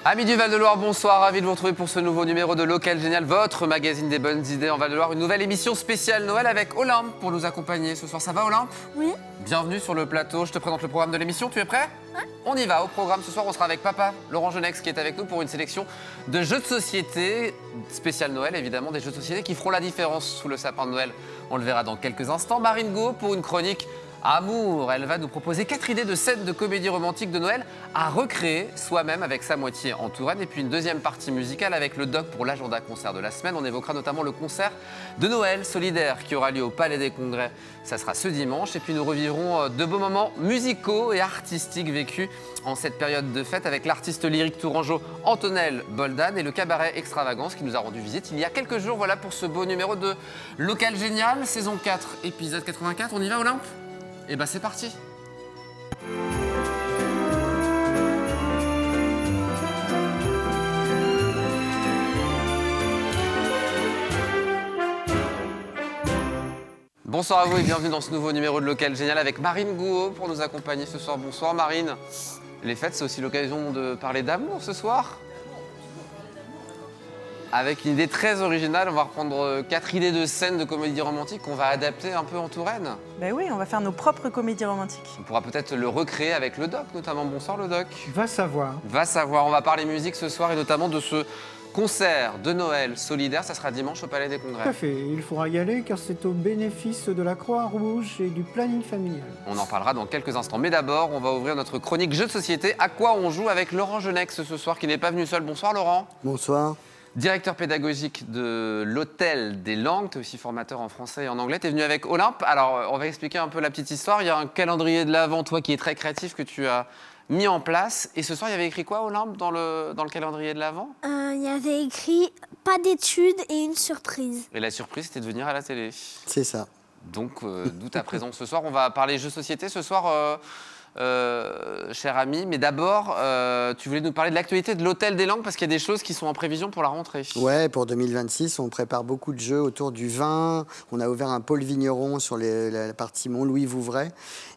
Amis du Val-de-Loire, bonsoir, ravi de vous retrouver pour ce nouveau numéro de Local Génial, votre magazine des bonnes idées en Val-de-Loire. Une nouvelle émission spéciale Noël avec Olympe pour nous accompagner ce soir. Ça va Olympe? Oui. Bienvenue sur le plateau, je te présente le programme de l'émission, tu es prêt? On y va, au programme ce soir on sera avec papa Laurent Genex qui est avec nous pour une sélection de jeux de société, spécial Noël évidemment, des jeux de société qui feront la différence sous le sapin de Noël. On le verra dans quelques instants. Marine Go pour une chronique Amour, elle va nous proposer 4 idées de scènes de comédie romantique de Noël à recréer soi-même avec sa moitié en Touraine. Et puis une deuxième partie musicale avec le doc pour l'agenda concert de la semaine. On évoquera notamment le concert de Noël solidaire qui aura lieu au Palais des Congrès. Ça sera ce dimanche. Et puis nous revivrons de beaux moments musicaux et artistiques vécus en cette période de fête avec l'artiste lyrique tourangeau Antonelle Boldan et le cabaret Extravagance qui nous a rendu visite il y a quelques jours. Voilà pour ce beau numéro de Local Génial, saison 4, épisode 84. On y va Olympe ? Et bah c'est parti. Bonsoir à vous et bienvenue dans ce nouveau numéro de Local Génial avec Marine Gouault pour nous accompagner ce soir. Bonsoir Marine. Les fêtes, c'est aussi l'occasion de parler d'amour ce soir. Avec une idée très originale, on va reprendre 4 idées de scènes de comédie romantique qu'on va adapter un peu en Touraine. Ben oui, on va faire nos propres comédies romantiques. On pourra peut-être le recréer avec le doc notamment. Bonsoir le doc. Va savoir. Va savoir, on va parler musique ce soir et notamment de ce concert de Noël solidaire. Ça sera dimanche au Palais des Congrès. Tout à fait, il faudra y aller car c'est au bénéfice de la Croix-Rouge et du planning familial. On en parlera dans quelques instants. Mais d'abord, on va ouvrir notre chronique jeux de société. À quoi on joue avec Laurent Genex ce soir qui n'est pas venu seul. Bonsoir Laurent. Bonsoir. Directeur pédagogique de l'Hôtel des Langues, tu es aussi formateur en français et en anglais. Tu es venu avec Olympe. Alors, on va expliquer un peu la petite histoire. Il y a un calendrier de l'Avent, toi, qui est très créatif, que tu as mis en place. Et ce soir, il y avait écrit quoi, Olympe, dans le calendrier de l'Avent? Il y avait écrit « Pas d'études et une surprise Et la surprise, c'était de venir à la télé. C'est ça. Donc, d'où ta présence ce soir. On va parler jeux de société ce soir, cher ami. Mais d'abord, tu voulais nous parler de l'actualité de l'Hôtel des Langues parce qu'il y a des choses qui sont en prévision pour la rentrée. Ouais, pour 2026, on prépare beaucoup de jeux autour du vin. On a ouvert un pôle vigneron sur la partie Mont-Louis-Vouvray.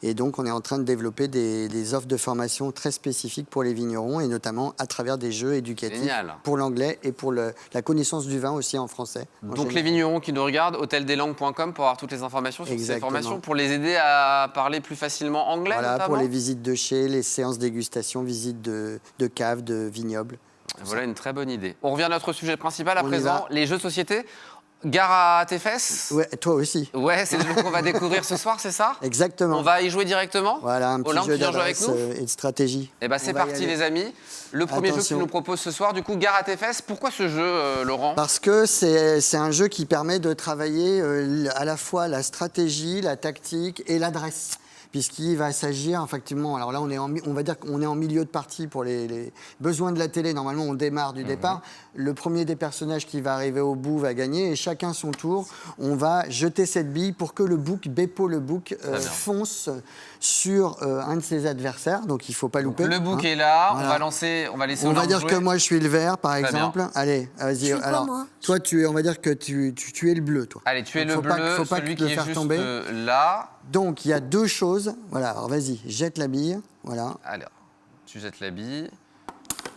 Et donc, on est en train de développer des offres de formation très spécifiques pour les vignerons et notamment à travers des jeux éducatifs. Génial. Pour l'anglais et pour la connaissance du vin aussi en français. Donc les vignerons qui nous regardent, hôteldeslangues.com pour avoir toutes les informations sur ces Exactement. formations, pour les aider à parler plus facilement anglais Voilà, notamment. pour les visites de chez, les séances dégustation, visites de caves, de vignobles. Voilà une très bonne idée. On revient à notre sujet principal à On y présent, va. les jeux de société. Gare à tes fesses. Ouais, toi aussi. Ouais, c'est le jeu qu'on va découvrir ce soir, c'est ça? Exactement. On va y jouer directement. Voilà, un petit Olympe, jeu tu viens jouer avec d'adresse nous et de stratégie. Eh ben c'est On va y parti aller. les amis. Le premier jeu que tu Attention. nous proposes ce soir, du coup, Gare à tes fesses. Pourquoi ce jeu, Laurent? Parce que c'est un jeu qui permet de travailler à la fois la stratégie, la tactique et l'adresse. Puisqu'il va s'agir, effectivement, alors là, on va dire qu'on est en milieu de partie pour les besoins de la télé. Normalement, on démarre du départ. Le premier des personnages qui va arriver au bout va gagner. Et chacun son tour, on va jeter cette bille pour que le bouc, Beppo le bouc, fonce sur un de ses adversaires. Donc, il ne faut pas louper. Le bouc est là, Voilà. on va laisser On va Olympe dire jouer. que moi, je suis le vert, par Très exemple. bien. Allez, vas-y. Je suis quoi, Alors, moi toi, on va dire que tu es le bleu, toi. Allez, tu es Donc, le bleu, faut pas celui te le qui est faire juste tomber. là. Donc, il y a deux choses. Voilà, alors vas-y, jette la bille. Voilà. Alors, tu jettes la bille.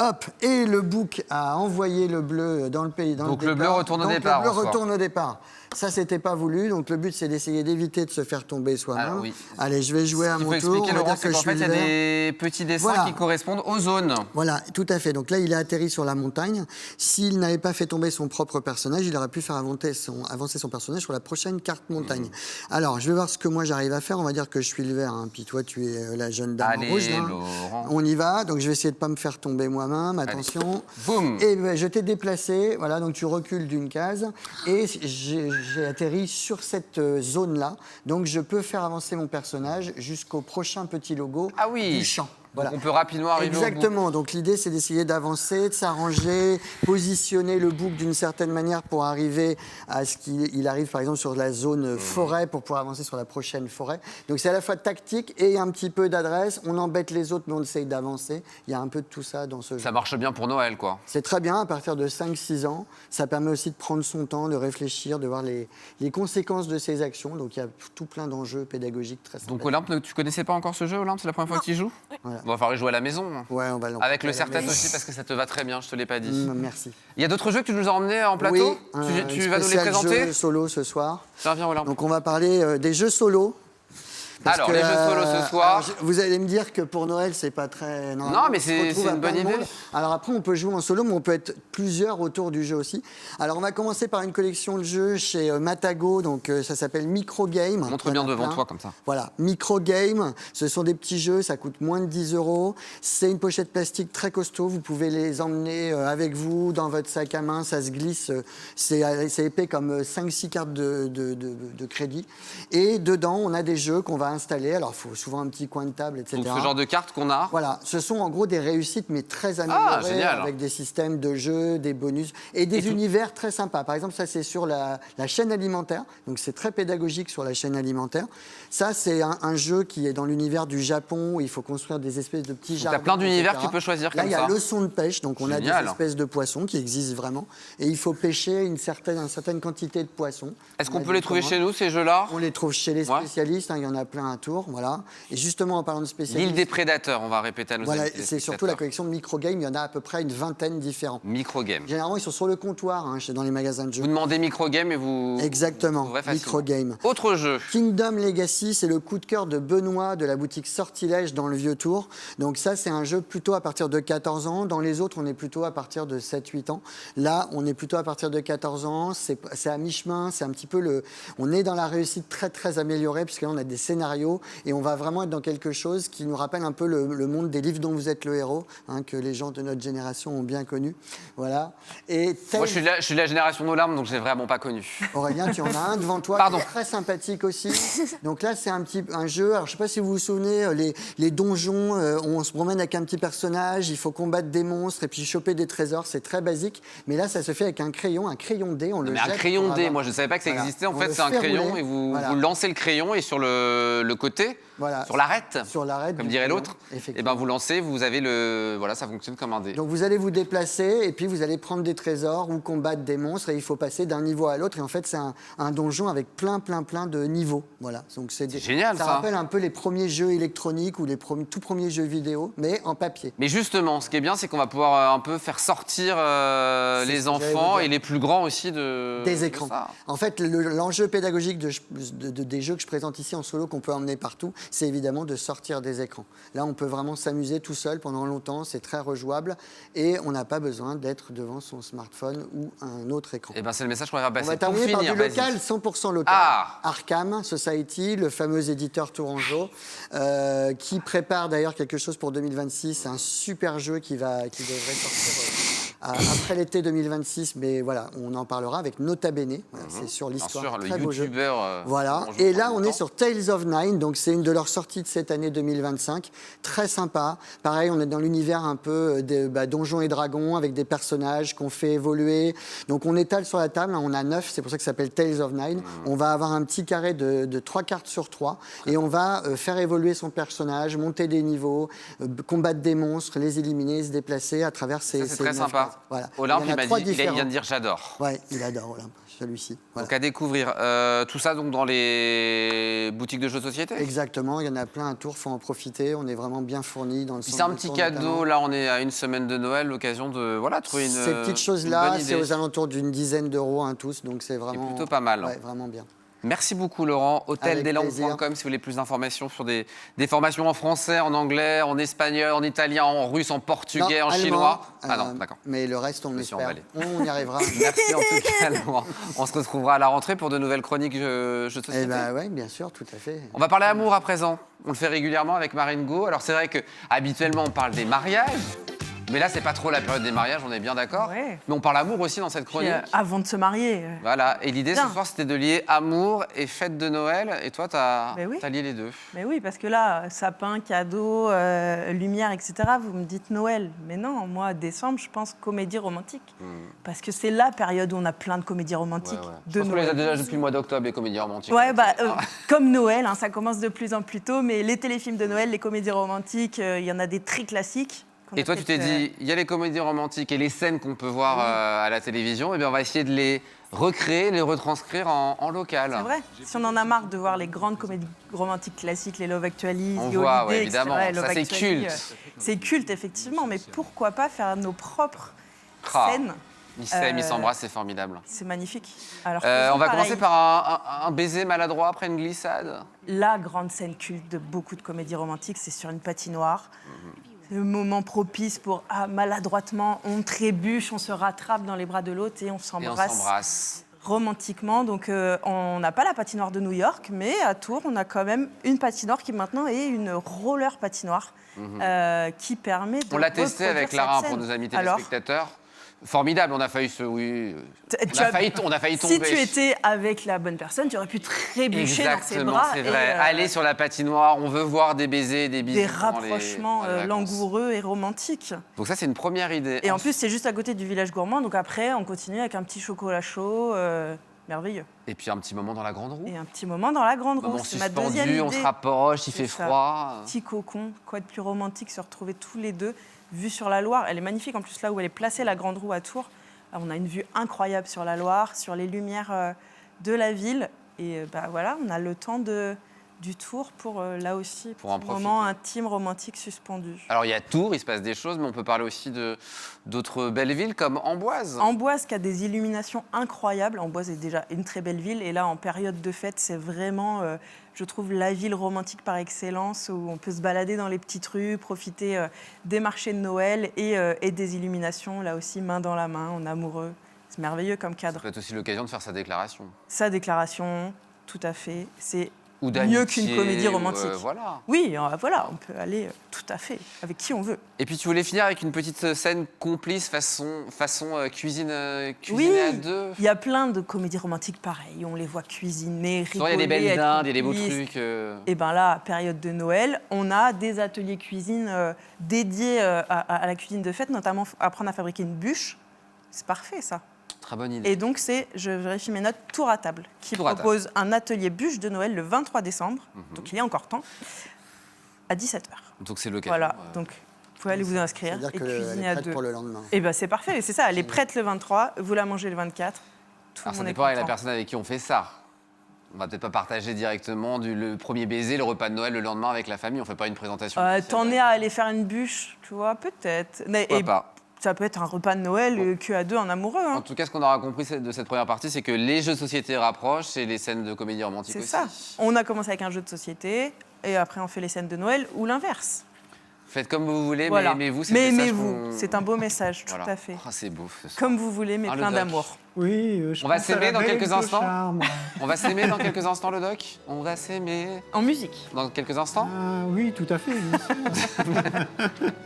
Hop, et le bouc a envoyé le bleu dans le pays. Donc, le bleu retourne au départ, Le en bleu soi. retourne au départ. Ça, c'était pas voulu. Donc, le but, c'est d'essayer d'éviter de se faire tomber soi-même. Alors, oui. Allez, je vais jouer à Ce qu'il mon faut tour. expliquer, On va Laurent, dire c'est que qu'en je suis fait, il y a le vert. des petits dessins Voilà. qui correspondent aux zones. Voilà, tout à fait. Donc là, il a atterri sur la montagne. S'il n'avait pas fait tomber son propre personnage, il aurait pu faire avancer son personnage sur la prochaine carte montagne. Alors, je vais voir ce que moi j'arrive à faire. On va dire que je suis le vert, hein, puis toi, tu es la jeune dame Allez, en rouge. Là. Laurent. On y va. Donc, je vais essayer de ne pas me faire tomber moi-même. Attention. Boum. Et ben, je t'ai déplacé. Voilà, donc tu recules d'une case. Et j'ai atterri sur cette zone-là. Donc, je peux faire avancer mon personnage jusqu'au prochain petit logo Ah oui. du champ. Donc, Voilà. on peut rapidement arriver au bout. Exactement. Donc l'idée, c'est d'essayer d'avancer, de s'arranger, positionner le bouc d'une certaine manière pour arriver à ce qu'il arrive, par exemple, sur la zone forêt pour pouvoir avancer sur la prochaine forêt. Donc c'est à la fois tactique et un petit peu d'adresse. On embête les autres, mais on essaye d'avancer. Il y a un peu de tout ça dans ce jeu. Ça marche bien pour Noël, quoi. C'est très bien à partir de 5-6 ans. Ça permet aussi de prendre son temps, de réfléchir, de voir les conséquences de ses actions. Donc il y a tout plein d'enjeux pédagogiques très Donc sympathiques. Olympe, tu connaissais pas encore ce jeu, Olympe? C'est la première fois que tu y joues? Voilà. On va falloir y jouer à la maison. Ouais, on va Avec le l'emporter à la serre-tête maison. aussi, parce que ça te va très bien, je te l'ai pas dit. Merci. Il y a d'autres jeux que tu nous as emmenés en plateau? Oui, Tu vas nous les présenter? Jeux solo ce soir. Tiens, viens, Olympe. Donc on va parler des jeux solo. Parce Alors, que, les jeux solo ce soir. vous allez me dire que pour Noël, c'est pas très. Non, mais on se c'est retrouve à une plein bonne de idée. monde. Alors après, on peut jouer en solo, mais on peut être plusieurs autour du jeu aussi. Alors on va commencer par une collection de jeux chez Matago, donc ça s'appelle Micro Game. Montre Il y en bien a devant plein. toi, comme ça. Voilà, Micro Game, ce sont des petits jeux, ça coûte moins de 10 €. C'est une pochette plastique très costaud, vous pouvez les emmener avec vous dans votre sac à main, ça se glisse, c'est épais comme 5-6 cartes de crédit. Et dedans, on a des jeux qu'on va installer, alors il faut souvent un petit coin de table, etc. Donc, ce genre de cartes qu'on a. Voilà, ce sont en gros des réussites, mais très améliorées, génial. avec des systèmes de jeu, des bonus et des univers très sympas. Par exemple, ça c'est sur la chaîne alimentaire, donc c'est très pédagogique sur la chaîne alimentaire. Ça, c'est un jeu qui est dans l'univers du Japon, où il faut construire des espèces de petits jardins. T'as plein d'univers etc. que tu peux choisir Là, comme il y a ça. leçon de pêche, donc on a Génial. des espèces de poissons qui existent vraiment, et il faut pêcher une certaine quantité de poissons. Est-ce On qu'on a peut des les trouver commandes. chez nous, ces jeux-là? On les trouve chez les Ouais. spécialistes, hein, il y en a plein à Tours, voilà. Et justement, en parlant de spécialistes... L'île des prédateurs, on va répéter à nos Voilà, invités, c'est surtout la collection de micro-games, il y en a à peu près une vingtaine différents. Micro-game. Généralement, ils sont sur le comptoir, hein, dans les magasins de jeux. Vous demandez micro-game et vous... Exactement, vous trouverez facilement. micro-game. Autre jeu. Kingdom Legacy, c'est le coup de cœur de Benoît de la boutique Sortilège dans le Vieux-Tour. Donc ça, c'est un jeu plutôt à partir de 14 ans. Dans les autres, on est plutôt à partir de 7-8 ans. Là, on est plutôt à partir de 14 ans. C'est à mi-chemin, c'est un petit peu le... On est dans la réussite très, très améliorée, puisque là, on a des scénarios et on va vraiment être dans quelque chose qui nous rappelle un peu le monde des livres dont vous êtes le héros, hein, que les gens de notre génération ont bien connu. Voilà. Et Moi, je suis de la génération nos larmes, donc je l'ai vraiment pas connu. Aurélien, tu en as un devant toi, Pardon. qui est très sympathique aussi. Donc là, c'est un jeu. Alors, je ne sais pas si vous vous souvenez, les donjons, on se promène avec un petit personnage, il faut combattre des monstres et puis choper des trésors. C'est très basique. Mais là, ça se fait avec un crayon dé. On le Mais jette un crayon pour dé, avoir- moi je savais pas que ça Voilà. existait. En On fait, le c'est un fait crayon rouler. et vous Voilà. lancez le crayon et sur le côté, Voilà. sur l'arête, Sur l'arête comme du dirait crayon, l'autre, et effectivement. ben vous lancez, vous avez le. Voilà, ça fonctionne comme un dé. Donc vous allez vous déplacer et puis vous allez prendre des trésors ou combattre des monstres et il faut passer d'un niveau à l'autre. Et en fait, c'est un donjon avec plein de niveaux. Voilà. Donc c'est génial, ça. rappelle un peu les premiers jeux électroniques ou les tout premiers jeux vidéo, mais en papier. Mais justement, ce qui est bien, c'est qu'on va pouvoir un peu faire sortir C'est les ce que j'allais vous enfants dire. et les plus grands aussi de Des de écrans. ça. En fait, l'enjeu pédagogique des jeux que je présente ici en solo, qu'on peut emmener partout, c'est évidemment de sortir des écrans. Là, on peut vraiment s'amuser tout seul pendant longtemps, c'est très rejouable et on n'a pas besoin d'être devant son smartphone ou un autre écran. Et ben c'est le message qu'on va On passer. va Pour terminer par finir, du vas-y. local, 100% local. Ah. Arkham Society, le fameux éditeur tourangeau, qui prépare d'ailleurs quelque chose pour 2026, un super jeu qui devrait sortir après l'été 2026, mais voilà, on en parlera avec Nota Bene. Voilà, c'est sur Bien l'histoire. sûr, le Très beau jeu. youtubeur. Voilà, et là on est sur Tales of Nine, donc c'est une de leurs sorties de cette année 2025, très sympa. Pareil, on est dans l'univers un peu de Donjons et Dragons, avec des personnages qu'on fait évoluer. Donc on étale sur la table, hein, on a 9, c'est pour ça que ça s'appelle Tales of Nine. On va avoir un petit carré de 3 cartes sur 3, et on va faire évoluer son personnage, monter des niveaux, combattre des monstres, les éliminer, se déplacer à travers ces... Ça, c'est très 9 sympa. cases. Voilà. Olympe, Il y en a il 3 vient différents. de dire j'adore. Ouais, il adore Olympe, celui-ci. Voilà. Donc à découvrir. Tout ça donc dans les boutiques de jeux de société. Exactement, il y en a plein à Tours, faut en profiter. On est vraiment bien fournis dans le Puis centre c'est un de petit Tours, cadeau, notamment. là on est à une semaine de Noël, l'occasion de trouver une Ces petites une choses-là, bonne c'est idée. aux alentours d'une dizaine d'euros hein, tous, donc c'est vraiment plutôt pas mal. Ouais, vraiment bien. Merci beaucoup Laurent. Hôteldelandes.com si vous voulez plus d'informations sur des formations en français, en anglais, en espagnol, en italien, en russe, en portugais, Non, en allemand, chinois. Ah non, d'accord. Mais le reste, on me suis l'espère. emballé. On y arrivera. Merci en tout cas Laurent. On se retrouvera à la rentrée pour de nouvelles chroniques jeux de société. Eh ben ouais, bien sûr, tout à fait. On va parler amour à présent. On le fait régulièrement avec Marine Go. Alors c'est vrai que habituellement on parle des mariages, mais là c'est pas trop la période des mariages, on est bien d'accord. Ouais. Mais on parle amour aussi dans cette Puis, chronique. avant de se marier. Voilà. Et l'idée ce Bien. soir c'était de lier amour et fête de Noël. Et toi t'as Ben oui. lié les deux. Mais oui, parce que là, sapin, cadeau, lumière, etc., vous me dites Noël. Mais non, moi, décembre, je pense comédie romantique. Parce que c'est la période où on a plein de comédies romantiques Je de pense qu'on les a Noël. déjà depuis le mois d'octobre les comédies romantiques. Ouais, comme Noël, hein, ça commence de plus en plus tôt, mais les téléfilms de Noël, les comédies romantiques, il y en a des très classiques. qu'on Et a toi, tu t'es peut-être, dit, il y a les comédies romantiques et les scènes qu'on peut voir à la télévision, et bien on va essayer de les recréer, les retranscrire en local. C'est vrai. Si on en a marre de voir les grandes comédies romantiques classiques, les Love Actually, On The voit, Holiday, ouais, évidemment. etc., et Ça, Love c'est Actually, culte. c'est culte, effectivement, mais pourquoi pas faire nos propres Ah. scènes? Ils s'aiment, ils Euh, s'embrassent, c'est formidable. C'est magnifique. Alors, On faisons va pareil. commencer par un baiser maladroit après une glissade. La grande scène culte de beaucoup de comédies romantiques, c'est sur une patinoire. C'est le moment propice pour, maladroitement, on trébuche, on se rattrape dans les bras de l'autre et on Et on s'embrasse s'embrasse. romantiquement. Donc, on n'a pas la patinoire de New York, mais à Tours, on a quand même une patinoire qui maintenant est une roller patinoire qui permet de On l'a testé reproduire avec cette Lara scène. pour nos amis Alors, téléspectateurs. Formidable, on a failli on a failli tomber. si tu étais avec la bonne personne, tu aurais pu trébucher dans ses Exactement, bras. c'est et, vrai. Aller sur la patinoire, on veut voir des baisers, des bisous. des pendant les- rapprochements pendant les vacances. langoureux et romantiques. Donc ça, c'est une première idée. Et en plus, c'est juste à côté du village gourmand. Donc après, on continue avec un petit chocolat chaud, merveilleux. Et puis un petit moment dans la grande roue. Et un petit moment dans la grande roue. Moment C'est ma deuxième suspendu, idée. on se rapproche, il C'est fait ça. froid. Petit cocon, quoi de plus romantique, se retrouver tous les deux, vue sur la Loire. Elle est magnifique en plus là où elle est placée, la grande roue à Tours. On a une vue incroyable sur la Loire, sur les lumières de la ville. Et voilà, on a le temps du tour pour là aussi, Pour en petit moment profiter. intime, romantique, suspendu. Alors il y a Tours, il se passe des choses, mais on peut parler aussi d'autres belles villes comme Amboise. Amboise qui a des illuminations incroyables. Amboise est déjà une très belle ville. Et là, en période de fête, c'est vraiment, je trouve, la ville romantique par excellence où on peut se balader dans les petites rues, profiter des marchés de Noël et des illuminations, là aussi, main dans la main, en amoureux. C'est merveilleux comme Ça cadre. peut être aussi l'occasion de faire sa déclaration. Sa déclaration, tout à fait. C'est Ou mieux d'amitié, qu'une comédie ou, romantique. voilà. Oui, voilà, on peut aller tout à fait avec qui on veut. Et puis tu voulais finir avec une petite scène complice façon cuisine Oui, cuisiner à deux. il y a plein de comédies romantiques pareilles. On les voit cuisiner, Il y a rigoler, des belles être dindes, il y a des beaux complices. trucs. Et bien là, période de Noël, on a des ateliers cuisine dédiés à la cuisine de fête, notamment apprendre à fabriquer une bûche. C'est parfait ça. Très bonne idée. Et donc c'est, je vérifie mes notes, Tour à table, qui Tour à propose un atelier bûche de Noël le 23 décembre, donc il y a encore temps, à 17h. Donc c'est l'occasion. Voilà, donc vous pouvez aller vous inscrire C'est-à-dire et qu'elle est cuisiner à prête deux. pour le lendemain. Et bien c'est parfait, c'est ça, elle est prête le 23, vous la mangez le 24, tout le Alors ça monde est dépend avec la content. personne avec qui on fait ça. On va peut-être pas partager directement le premier baiser, le repas de Noël le lendemain avec la famille. On fait pas une présentation. T'en es à aller faire une bûche, tu vois, peut-être. Pourquoi Et pas. ça peut être un repas de Noël que à deux en amoureux. En Hein. tout cas, ce qu'on aura compris de cette première partie, c'est que les jeux de société rapprochent et les scènes de comédie romantique C'est aussi. ça. On a commencé avec un jeu de société et après on fait les scènes de Noël ou l'inverse. Faites comme vous voulez, Voilà. mais aimez-vous. Mais aimez-vous. C'est un beau message, tout Voilà. à fait. Ah, c'est beau. ce soir. Comme vous voulez, mais Ah, le plein doc. d'amour. Oui, je On va pense à s'aimer la dans belle quelques instants clochard, moi. On va s'aimer dans quelques instants, le doc. On va s'aimer En musique. dans quelques instants. Ah oui, tout à fait. bien sûr.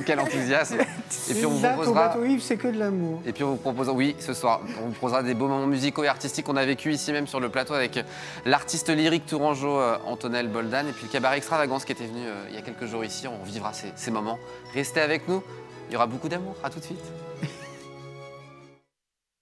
Quel enthousiasme. Et puis on vous Isaac au proposera. bateau ivre, c'est que de l'amour. Et puis on vous propose, oui, ce soir, on vous proposera des beaux moments musicaux et artistiques qu'on a vécu ici même sur le plateau avec l'artiste lyrique tourangeau Antonelle Boldan et puis le cabaret Extravagance qui était venu il y a quelques jours ici. On vivra ces moments. Restez avec nous, il y aura beaucoup d'amour. À tout de suite.